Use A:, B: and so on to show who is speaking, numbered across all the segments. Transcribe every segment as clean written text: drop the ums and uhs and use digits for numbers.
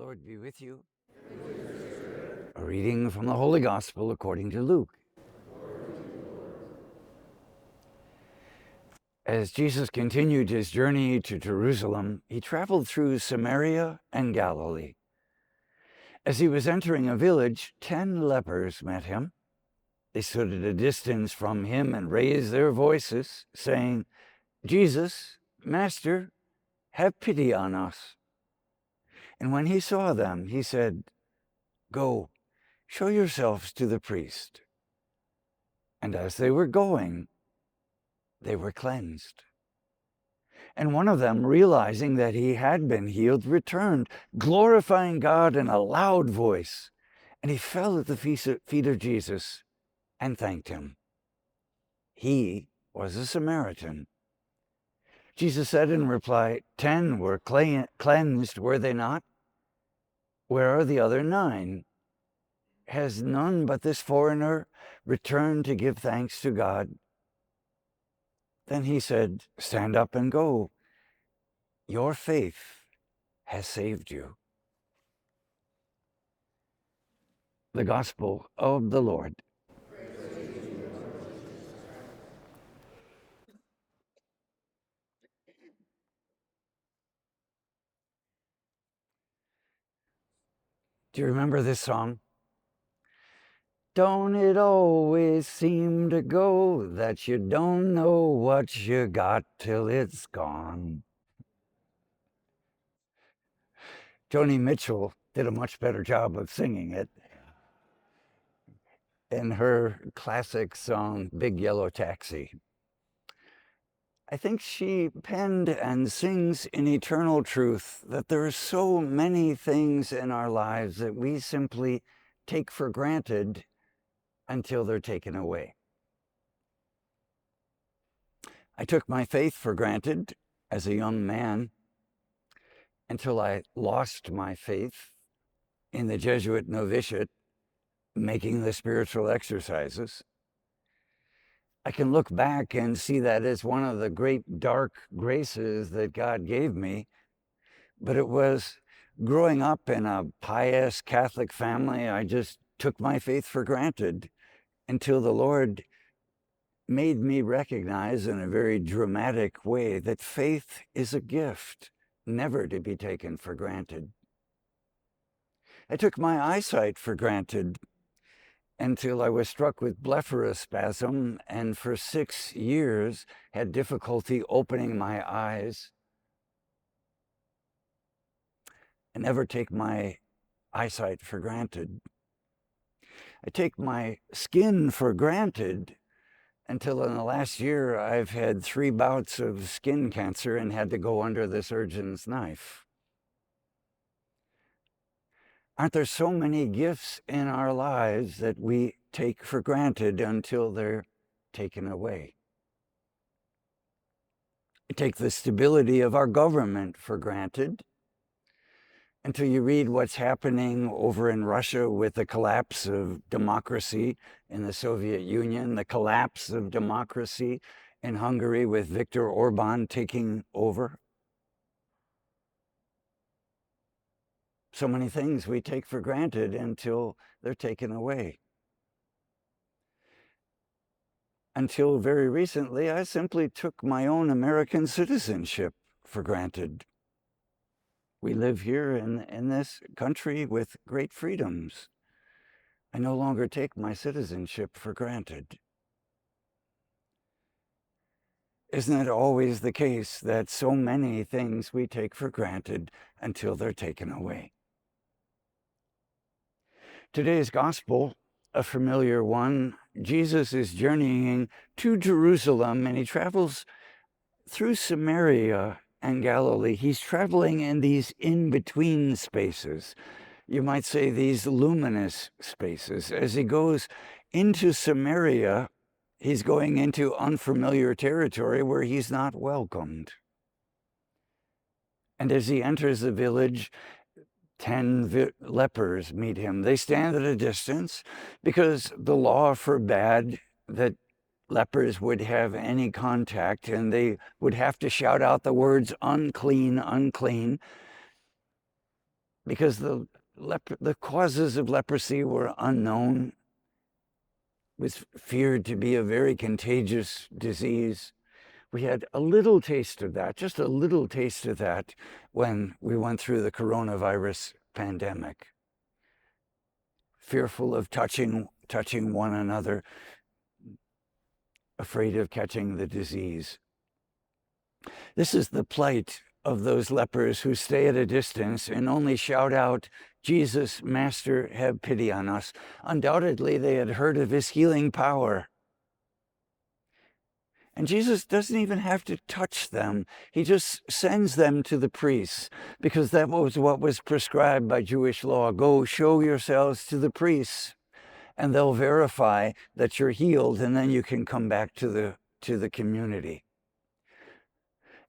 A: Lord be with you. A reading from the Holy Gospel according to Luke. As Jesus continued his journey to Jerusalem, he traveled through Samaria and Galilee. As he was entering a village, 10 lepers met him. They stood at a distance from him and raised their voices, saying, "Jesus, Master, have pity on us." And when he saw them, he said, "Go, show yourselves to the priest." And as they were going, they were cleansed. And one of them, realizing that he had been healed, returned, glorifying God in a loud voice. And he fell at the feet of Jesus and thanked him. He was a Samaritan. Jesus said in reply, 10 were cleansed, were they not? Where are the other 9? Has none but this foreigner returned to give thanks to God? Then he said, "Stand up and go. Your faith has saved you." The Gospel of the Lord. Do you remember this song? Don't it always seem to go that you don't know what you got till it's gone? Joni Mitchell did a much better job of singing it in her classic song, Big Yellow Taxi. I think she penned and sings in eternal truth that there are so many things in our lives that we simply take for granted until they're taken away. I took my faith for granted as a young man until I lost my faith in the Jesuit novitiate, making the spiritual exercises. I can look back and see that as one of the great dark graces that God gave me, but it was growing up in a pious Catholic family. I just took my faith for granted until the Lord made me recognize in a very dramatic way that faith is a gift, never to be taken for granted. I took my eyesight for granted until I was struck with blepharospasm and for 6 years had difficulty opening my eyes. I never take my eyesight for granted. I take my skin for granted until in the last year I've had 3 bouts of skin cancer and had to go under the surgeon's knife. Aren't there so many gifts in our lives that we take for granted until they're taken away? I take the stability of our government for granted until you read what's happening over in Russia with the collapse of democracy in the Soviet Union, the collapse of democracy in Hungary with Viktor Orban taking over. So many things we take for granted until they're taken away. Until very recently, I simply took my own American citizenship for granted. We live here in this country with great freedoms. I no longer take my citizenship for granted. Isn't it always the case that so many things we take for granted until they're taken away? Today's gospel, a familiar one, Jesus is journeying to Jerusalem and he travels through Samaria and Galilee. He's traveling in these in-between spaces. You might say these luminous spaces. As he goes into Samaria, he's going into unfamiliar territory where he's not welcomed. And as he enters the village, 10 lepers meet him. They stand at a distance because the law forbade that lepers would have any contact, and they would have to shout out the words, "Unclean, unclean." because the causes of leprosy were unknown, was feared to be a very contagious disease. We had a little taste of that, just a little taste of that, when we went through the coronavirus pandemic. Fearful of touching one another, afraid of catching the disease. This is the plight of those lepers who stay at a distance and only shout out, "Jesus, Master, have pity on us." Undoubtedly, they had heard of his healing power. And Jesus doesn't even have to touch them. He just sends them to the priests, because that was what was prescribed by Jewish law. Go show yourselves to the priests, and they'll verify that you're healed, and then you can come back to the community.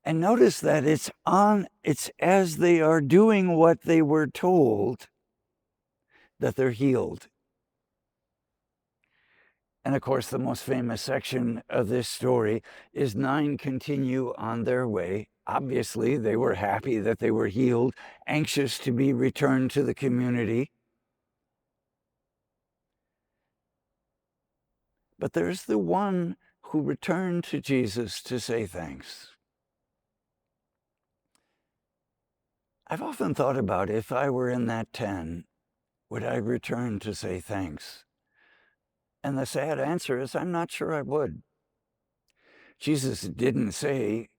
A: And notice that it's as they are doing what they were told that they're healed. And of course, the most famous section of this story is 9 continue on their way. Obviously, they were happy that they were healed, anxious to be returned to the community. But there's the one who returned to Jesus to say thanks. I've often thought about, if I were in that 10, would I return to say thanks? And the sad answer is, I'm not sure I would. Jesus didn't say,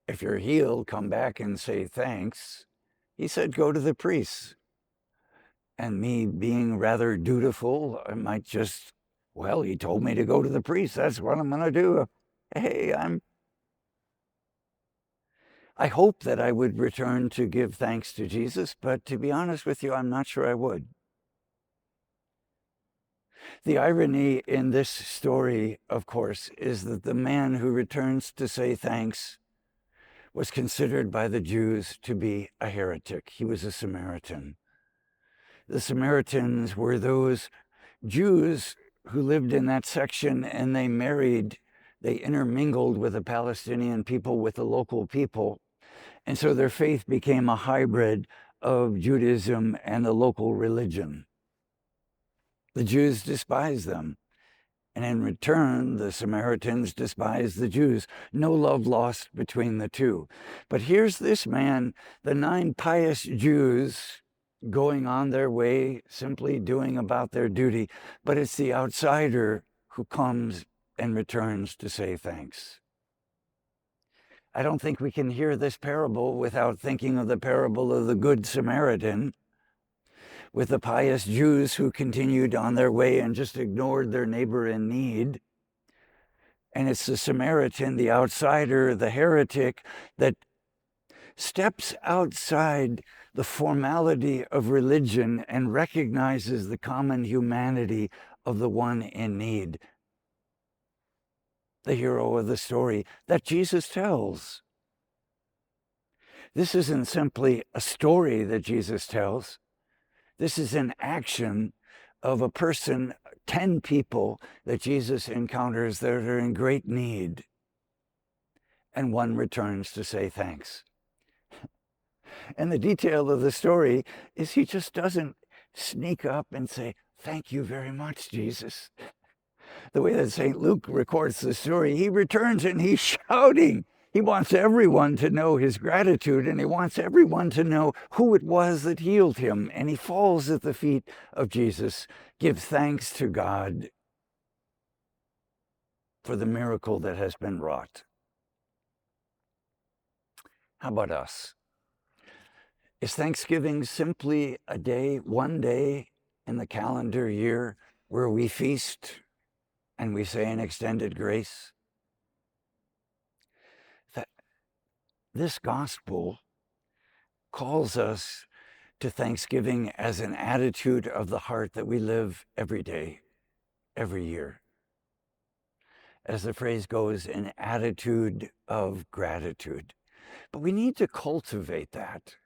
A: if you're healed, come back and say thanks. He said, go to the priests. And me being rather dutiful, I might just, well, he told me to go to the priest. That's what I'm going to do. Hey, I hope that I would return to give thanks to Jesus, but to be honest with you, I'm not sure I would. The irony in this story, of course, is that the man who returns to say thanks was considered by the Jews to be a heretic. He was a Samaritan. The Samaritans were those Jews who lived in that section, and they intermingled with the Palestinian people, with the local people. And so their faith became a hybrid of Judaism and the local religion. The Jews despised them, and in return, the Samaritans despised the Jews. No love lost between the two. But here's this man, the 9 pious Jews, going on their way, simply doing about their duty, but it's the outsider who comes and returns to say thanks. I don't think we can hear this parable without thinking of the parable of the Good Samaritan, with the pious Jews who continued on their way and just ignored their neighbor in need. And it's the Samaritan, the outsider, the heretic, that steps outside the formality of religion and recognizes the common humanity of the one in need. The hero of the story that Jesus tells. This isn't simply a story that Jesus tells. This is an action of a person, 10 people that Jesus encounters that are in great need. And one returns to say thanks. And the detail of the story is he just doesn't sneak up and say, "Thank you very much, Jesus." The way that St. Luke records the story, he returns and he's shouting. He wants everyone to know his gratitude, and he wants everyone to know who it was that healed him. And he falls at the feet of Jesus, gives thanks to God for the miracle that has been wrought. How about us? Is Thanksgiving simply a day, one day in the calendar year where we feast and we say an extended grace? That this gospel calls us to thanksgiving as an attitude of the heart that we live every day, every year. As the phrase goes, an attitude of gratitude. But we need to cultivate that.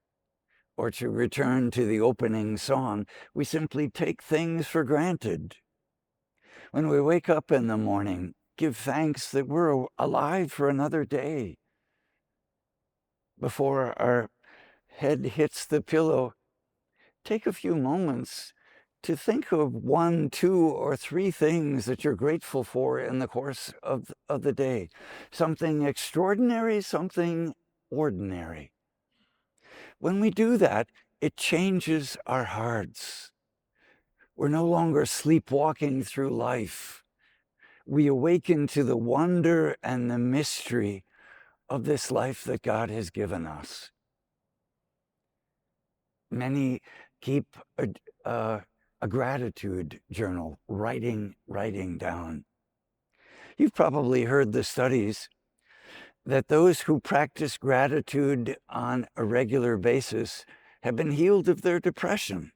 A: Or to return to the opening song, we simply take things for granted. When we wake up in the morning, give thanks that we're alive for another day. Before our head hits the pillow, take a few moments to think of 1, 2, or 3 things that you're grateful for in the course of the day. Something extraordinary, something ordinary. When we do that, it changes our hearts. We're no longer sleepwalking through life. We awaken to the wonder and the mystery of this life that God has given us. Many keep a gratitude journal, writing down. You've probably heard the studies that those who practice gratitude on a regular basis have been healed of their depression.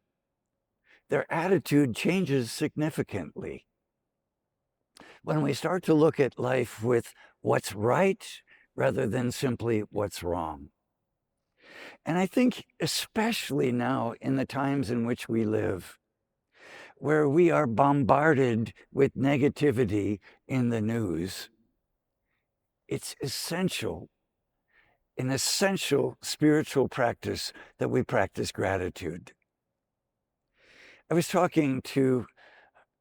A: Their attitude changes significantly. When we start to look at life with what's right rather than simply what's wrong. And I think especially now in the times in which we live, where we are bombarded with negativity in the news, it's an essential spiritual practice that we practice gratitude. I was talking to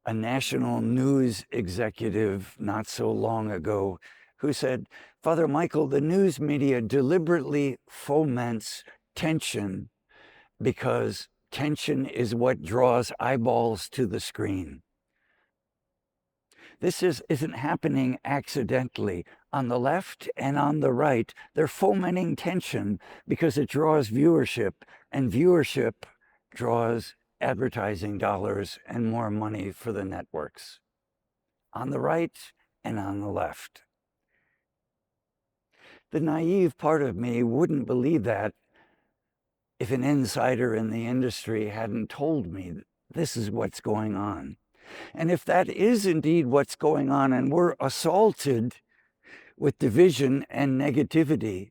A: a national news executive not so long ago who said, Father Michael, the news media deliberately foments tension because tension is what draws eyeballs to the screen. This isn't happening accidentally. On the left and on the right, they're fomenting tension because it draws viewership, and viewership draws advertising dollars and more money for the networks. On the right and on the left. The naive part of me wouldn't believe that if an insider in the industry hadn't told me this is what's going on. And if that is indeed what's going on and we're assaulted with division and negativity,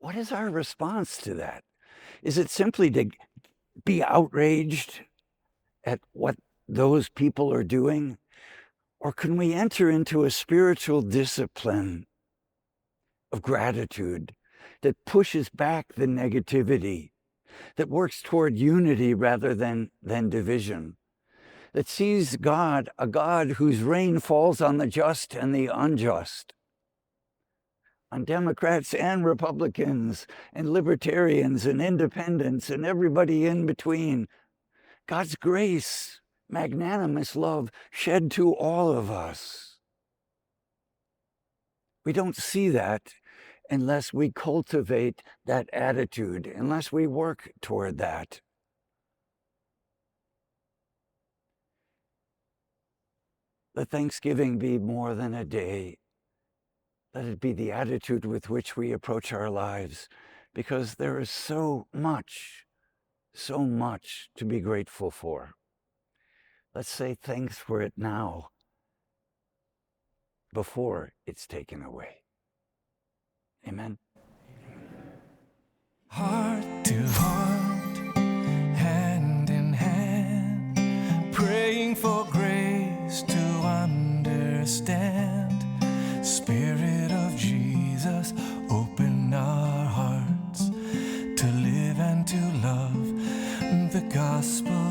A: what is our response to that? Is it simply to be outraged at what those people are doing? Or can we enter into a spiritual discipline of gratitude that pushes back the negativity, that works toward unity rather than division, that sees God, a God whose rain falls on the just and the unjust, on Democrats and Republicans and libertarians and independents and everybody in between. God's grace, magnanimous love shed to all of us. We don't see that unless we cultivate that attitude, unless we work toward that. Let Thanksgiving be more than a day. Let it be the attitude with which we approach our lives, because there is so much to be grateful for. Let's say thanks for it now, before it's taken away. Amen.
B: Heart to heart, hand in hand, praying for grace to understand. Spirit of Jesus, open our hearts to live and to love the gospel